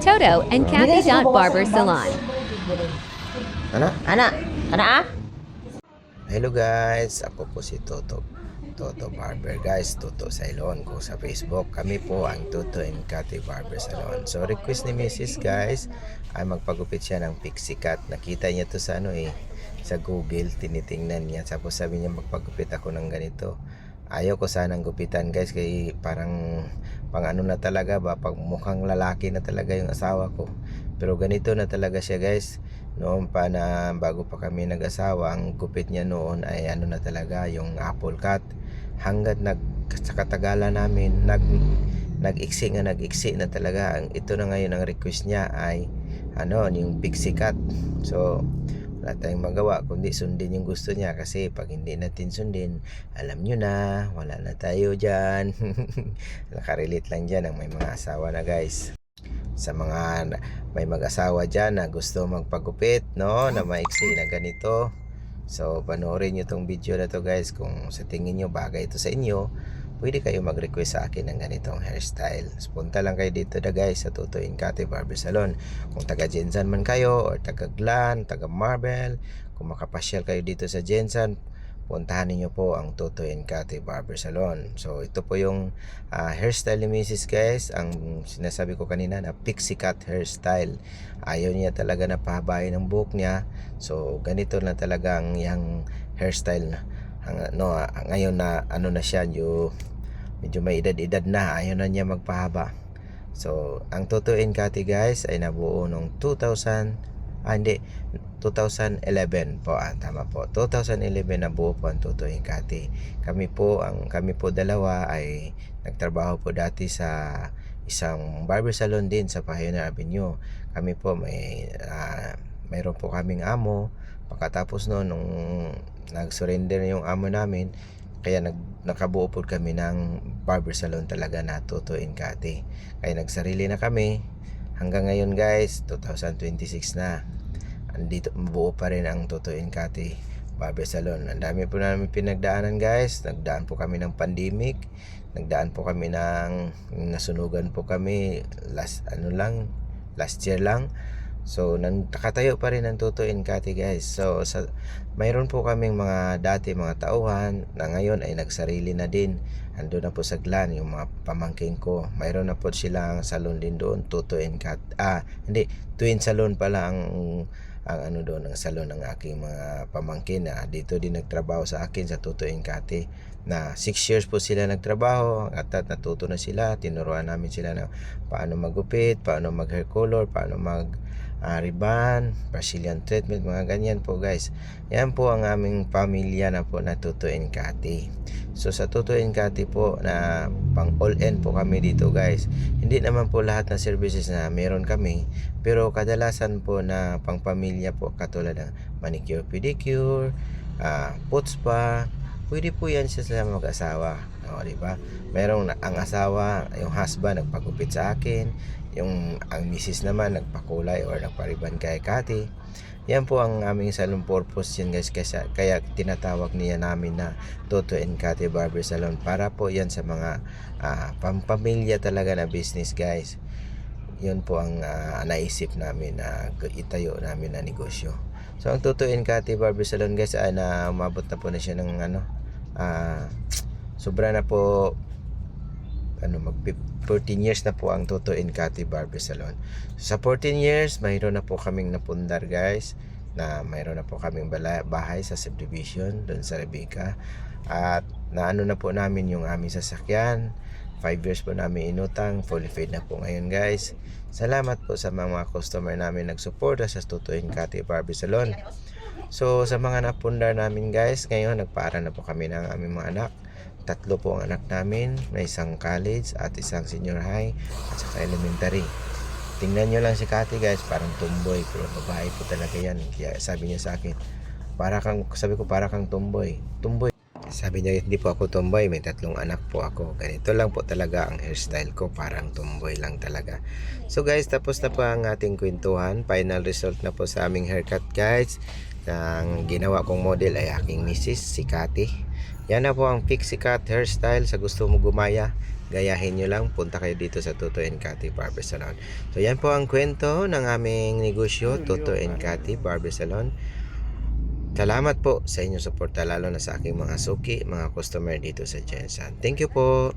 Toto and Kathy Barber Salon. Ana? Hello guys, ako po si Toto Barber guys, Toto Salon ko sa Facebook. Kami po ang Toto and Kathy Barber Salon. So request ni Mrs. guys ay magpagupit siya ng pixie cut. Nakita niya to sa sa Google, tinitingnan niya. Tapos sabi niya magpagupit ako ng ganito. Ayaw ko sanang gupitan guys, kay parang pang ano na talaga ba, pag mukhang lalaki na talaga yung asawa ko. Pero ganito na talaga siya guys. Noon pa na bago pa kami nag-asawa, ang gupit niya noon ay ano na talaga, yung apple cut. Hanggat sa katagalan namin, nag-iksi na talaga. Ito na ngayon ang request niya ay yung pixie cut. So wala tayong magawa kundi sundin yung gusto niya, kasi pag hindi natin sundin, alam nyo na, wala na tayo dyan. Nakarelate lang dyan ang may mga asawa na guys. Sa mga may mag-asawa dyan na gusto magpagupit, no, na maiksi na ganito, so panoorin nyo tong video na to guys. Kung sa tingin nyo bagay ito sa inyo, pwede kayo mag-request sa akin ng ganitong hairstyle. So, punta lang kayo dito na guys sa Toto and Kathy Barber Salon. Kung taga Jensan man kayo, or taga Glan, taga Marble, kung makapasyal kayo dito sa Jensan, puntahan niyo po ang Toto and Kathy Barber Salon. So ito po yung hairstyle ni Mrs. guys. Ang sinasabi ko kanina na pixie cut hairstyle. Ayaw niya talaga na pahabain ang buhok niya. So ganito na talaga ang yung hairstyle na. Ngayon na na siya, medyo may edad na, ayaw na niya magpahaba. So ang Toto and Kathy guys ay nabuo noong 2011 po, tama po, 2011 nabuo po ang Toto and Kathy. Kami po dalawa ay nagtrabaho po dati sa isang barber salon din sa Pioneer Avenue. Kami po mayroon po kaming amo. Pagkatapos nung nag-surrender yung amo namin, kaya nakabuo po kami ng barber salon talaga na Toto and Kathy. Kaya nagsarili na kami hanggang ngayon guys, 2026 na. Andito mabuo pa rin ang Toto and Kathy Barber Salon. Ang dami po namin pinagdaanan guys. Nagdaan po kami ng pandemic. Nagdaan po kami ng nasunugan po kami last year lang. So nakatayo pa rin ang Toto and Kathy guys. So mayroon po kaming mga tauhan na ngayon ay nagsarili na din. Ando na po sa Glan yung mga pamangking ko. Mayroon na po silang salon din doon, Toto and Kathy. Twin salon pala ang doon, ang salon ng aking mga pamangkin na dito din nagtrabaho sa akin sa Toto and Kathy. Na 6 years po sila nagtrabaho at natuto na sila. Tinuruan namin sila na paano magupit, paano mag hair color, paano mag ribbon, Brazilian treatment, mga ganyan po guys. Yan po ang aming pamilya na po na Toto and Kathy. So sa Toto and Kathy po na pang all end po kami dito guys. Hindi naman po lahat ng services na meron kami, pero kadalasan po na pang pamilya po, katulad ng manicure, pedicure, foot spa. Pwede po yan sa mag-asawa, diba? Merong ang asawa, yung husband nagpagupit sa akin, ang misis naman nagpakulay or nagpariban kay Kathy. Yan po ang aming salon purpose yan guys, kaya tinatawag niya namin na Toto and Kathy Barber Salon, para po yan sa mga pampamilya talaga na business guys. Yun po ang naisip namin na itayo namin na negosyo. So ang Toto and Kathy Barber Salon guys ay umabot na po na siya ng sobra na po, mag 14 years na po ang Toto and Kathy Barber Salon. So, sa 14 years, mayroon na po kaming napundar guys, na mayroon na po kaming bahay sa subdivision doon sa Rebecca, at naano na po namin yung aming sasakyan. 5 years po namin inutang, fully paid na po ngayon guys. Salamat po sa mga customer namin nagsuporta sa Toto and Kathy Barber Salon. So sa mga napundar namin guys, ngayon nagpaaral na po kami ng aming mga anak. 3 po ang anak namin, may isang college at isang senior high at saka elementary. Tingnan nyo lang si Kathy guys, parang tomboy, pero babae po talaga yan. Kaya sabi niya sa akin, sabi ko para kang tomboy. Sabi niya, hindi po ako tomboy, may 3 anak po ako. Ganito lang po talaga ang hairstyle ko, parang tomboy lang talaga. So guys, tapos na po ang ating kwentuhan. Final result na po sa aming haircut guys. Ang ginawa kong model ay aking misis, si Kathy. Yan na po ang pixie cut hairstyle. Sa gusto mo gumaya, gayahin nyo lang, punta kayo dito sa Toto and Cathy Barber Salon. So yan po ang kwento ng aming negosyo, Toto and Cathy Barber Salon. Salamat po sa inyong suporta, lalo na sa aking mga suki, mga customer dito sa Jensen. Thank you po.